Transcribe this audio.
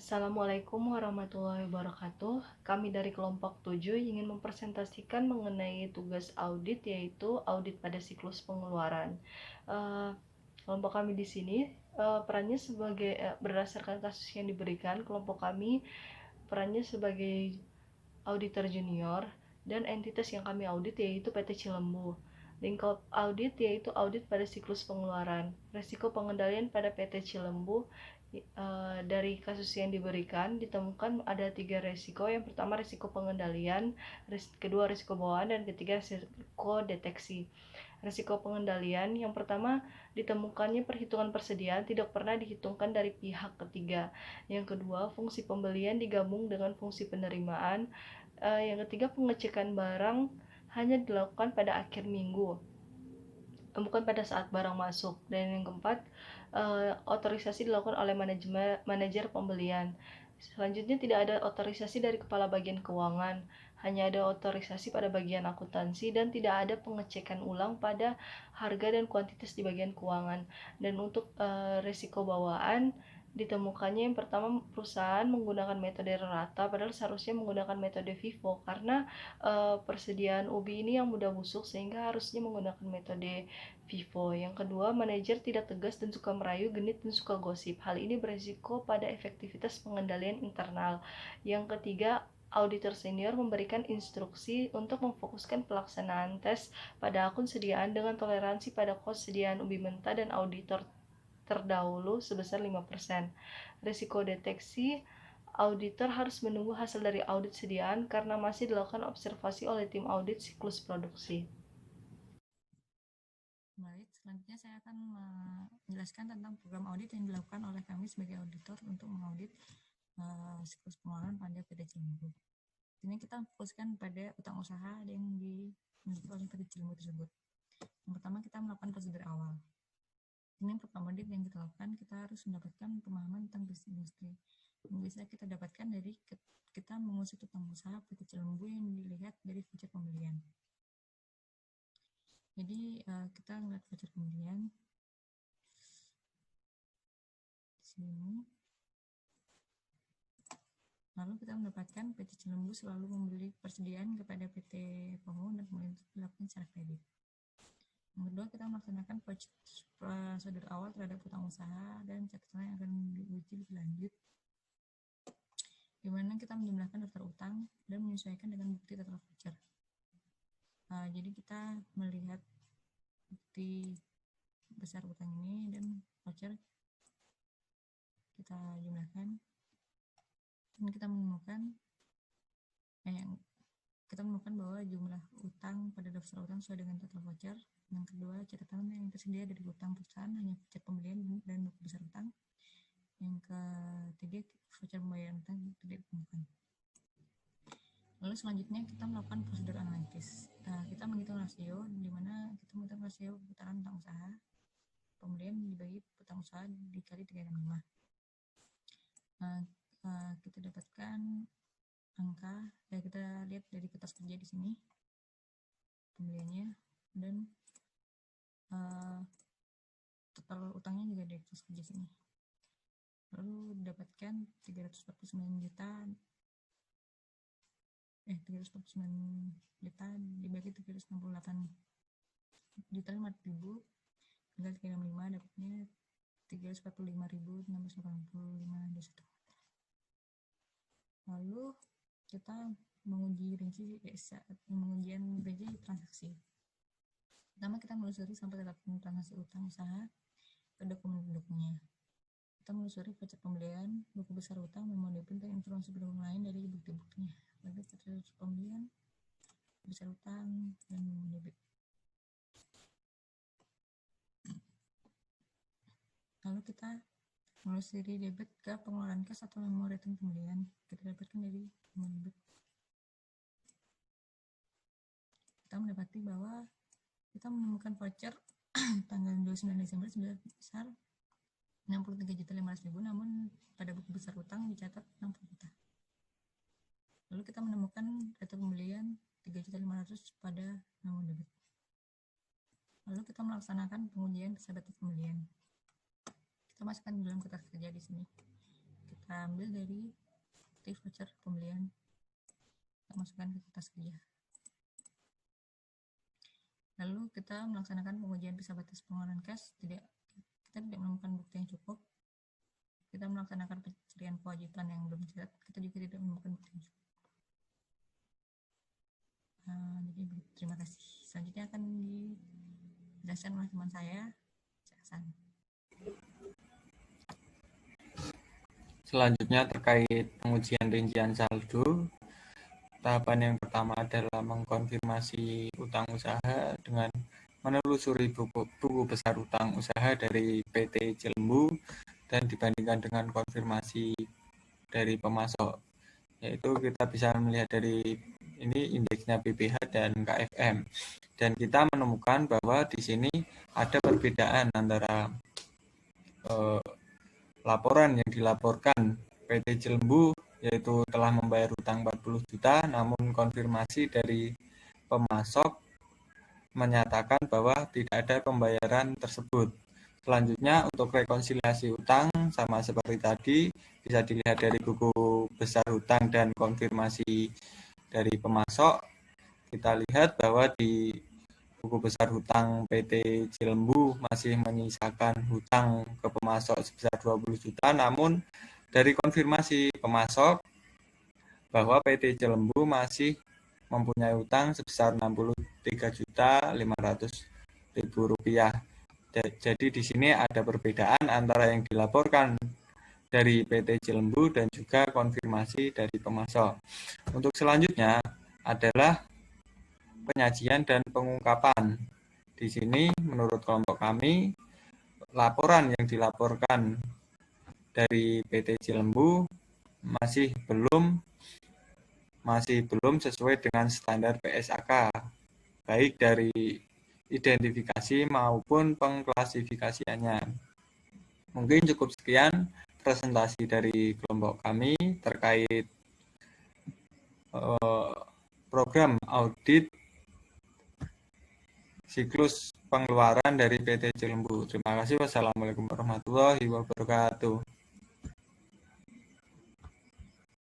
Assalamualaikum warahmatullahi wabarakatuh. Kami dari kelompok 7 ingin mempresentasikan mengenai tugas audit, yaitu audit pada siklus pengeluaran. Kelompok kami di sini perannya sebagai berdasarkan kasus yang diberikan, kelompok kami perannya sebagai auditor junior, dan entitas yang kami audit yaitu PT Cilembu. Lingkup audit yaitu audit pada siklus pengeluaran. Resiko pengendalian pada PT Cilembu, dari kasus yang diberikan ditemukan ada 3 resiko. Yang pertama resiko pengendalian, kedua resiko bawaan, dan ketiga resiko deteksi. Resiko pengendalian yang pertama, ditemukannya perhitungan persediaan tidak pernah dihitungkan dari pihak ketiga. Yang kedua, fungsi pembelian digabung dengan fungsi penerimaan. Yang ketiga, pengecekan barang hanya dilakukan pada akhir minggu, bukan pada saat barang masuk. Dan yang keempat, otorisasi dilakukan oleh manajer pembelian. Selanjutnya, tidak ada otorisasi dari kepala bagian keuangan, hanya ada otorisasi pada bagian akuntansi, dan tidak ada pengecekan ulang pada harga dan kuantitas di bagian keuangan. Dan untuk risiko bawaan, ditemukannya yang pertama, perusahaan menggunakan metode rata padahal seharusnya menggunakan metode FIFO, karena persediaan ubi ini yang mudah busuk sehingga harusnya menggunakan metode FIFO. Yang kedua, manajer tidak tegas dan suka merayu, genit, dan suka gosip. Hal ini berisiko pada efektivitas pengendalian internal. Yang ketiga, auditor senior memberikan instruksi untuk memfokuskan pelaksanaan tes pada akun sediaan dengan toleransi pada kos sediaan ubi mentah dan auditor terdahulu sebesar 5%. Risiko deteksi, auditor harus menunggu hasil dari audit sediaan karena masih dilakukan observasi oleh tim audit siklus produksi. Baik, selanjutnya saya akan menjelaskan tentang program audit yang dilakukan oleh kami sebagai auditor untuk mengaudit siklus pengeluaran pada PT Cilembu. Ini kita fokuskan pada utang usaha yang dimiliki oleh PT Cilembu tersebut. Yang pertama, kita melakukan prosedur awal. Ini program audit yang kita lakukan, kita harus mendapatkan pemahaman tentang bisnis industri. Yang bisa kita dapatkan dari kita mengusut utang usaha PT Cilembu yang dilihat dari voucher pembelian. Jadi kita melihat voucher pembelian di sini. Lalu kita mendapatkan PT Cilembu selalu membeli persediaan kepada PT Pomo dan kemudian dilakukan secara kredit. Yang kedua, kita melaksanakan prosedur awal terhadap utang usaha dan catatan yang akan diuji lebih lanjut, di mana kita menjumlahkan daftar utang dan menyesuaikan dengan bukti total voucher. Jadi kita melihat bukti besar utang ini dan voucher kita jumlahkan dan kita menemukan bahwa jumlah utang pada daftar utang sesuai dengan total voucher. Yang kedua, catatan yang tersedia dari utang perusahaan hanya voucher pembelian dan buku besar utang. Yang ketiga, voucher pembayaran utang tidak ditemukan. Lalu selanjutnya kita melakukan prosedur analitis. Kita menghitung rasio, di mana kita menghitung rasio putaran utang usaha pembelian dibagi utang usaha dikali 365. Kita dapatkan angka, kita lihat dari kertas kerja di sini pembeliannya, dan total utangnya juga dari kertas kerja sini. Lalu dapatkan 349 juta dibagi 368 juta 500.000 tinggal 365, dapatnya 345.685. Lalu kita mengujian rinci transaksi. Pertama, kita menelusuri sampai terdapat transaksi utang usaha ke dokumen-dokumennya. Kita menelusuri voucher pembelian, buku besar utang, memo debit, dan informasi pendukung lain dari bukti-buktinya. Lalu voucher pembelian, buku besar utang, dan memo debit. Lalu kita menelusuri debit ke pengeluaran kas atau memo return pembelian. Kita dapatkan dari memo debit. Kita mendapati bahwa kita menemukan voucher tanggal 29 Desember sebesar 63.500.000, namun pada buku besar utang dicatat 60 juta. Lalu kita menemukan return pembelian 3.500.000 pada memo debit. Lalu kita melaksanakan pengujian persahabatan pembelian. Kita masukkan dalam kertas kerja di sini. Kita kita ambil dari bukti voucher pembelian, kita masukkan ke kertas kerja. Lalu kita melaksanakan pengujian bisa batas pengeluaran kas, kita tidak menemukan bukti yang cukup. Kita melaksanakan pencarian kewajiban yang belum dicatat, kita juga tidak menemukan bukti yang cukup. Jadi terima kasih. Selanjutnya akan dijelaskan oleh teman saya, Cak Hasan. Selanjutnya terkait pengujian rincian saldo. Tahapan yang pertama adalah mengkonfirmasi utang usaha dengan menelusuri buku besar utang usaha dari PT Cilembu dan dibandingkan dengan konfirmasi dari pemasok, yaitu kita bisa melihat dari ini indeksnya BPH dan KFM, dan kita menemukan bahwa di sini ada perbedaan antara laporan yang dilaporkan PT Cilembu yaitu telah membayar utang 40 juta, namun konfirmasi dari pemasok menyatakan bahwa tidak ada pembayaran tersebut. Selanjutnya untuk rekonsiliasi utang sama seperti tadi, bisa dilihat dari buku besar hutang dan konfirmasi dari pemasok. Kita lihat bahwa di buku besar hutang PT Cilembu masih menyisakan hutang ke pemasok sebesar 20 juta, namun dari konfirmasi pemasok bahwa PT Cilembu masih mempunyai utang sebesar Rp63.500.000. Jadi di sini ada perbedaan antara yang dilaporkan dari PT Cilembu dan juga konfirmasi dari pemasok. Untuk selanjutnya adalah penyajian dan pengungkapan. Di sini menurut kelompok kami, laporan yang dilaporkan dari PT Cilembu masih belum sesuai dengan standar PSAK, baik dari identifikasi maupun pengklasifikasiannya. Mungkin cukup sekian presentasi dari kelompok kami terkait program audit siklus pengeluaran dari PT Cilembu. Terima kasih. Wassalamualaikum warahmatullahi wabarakatuh.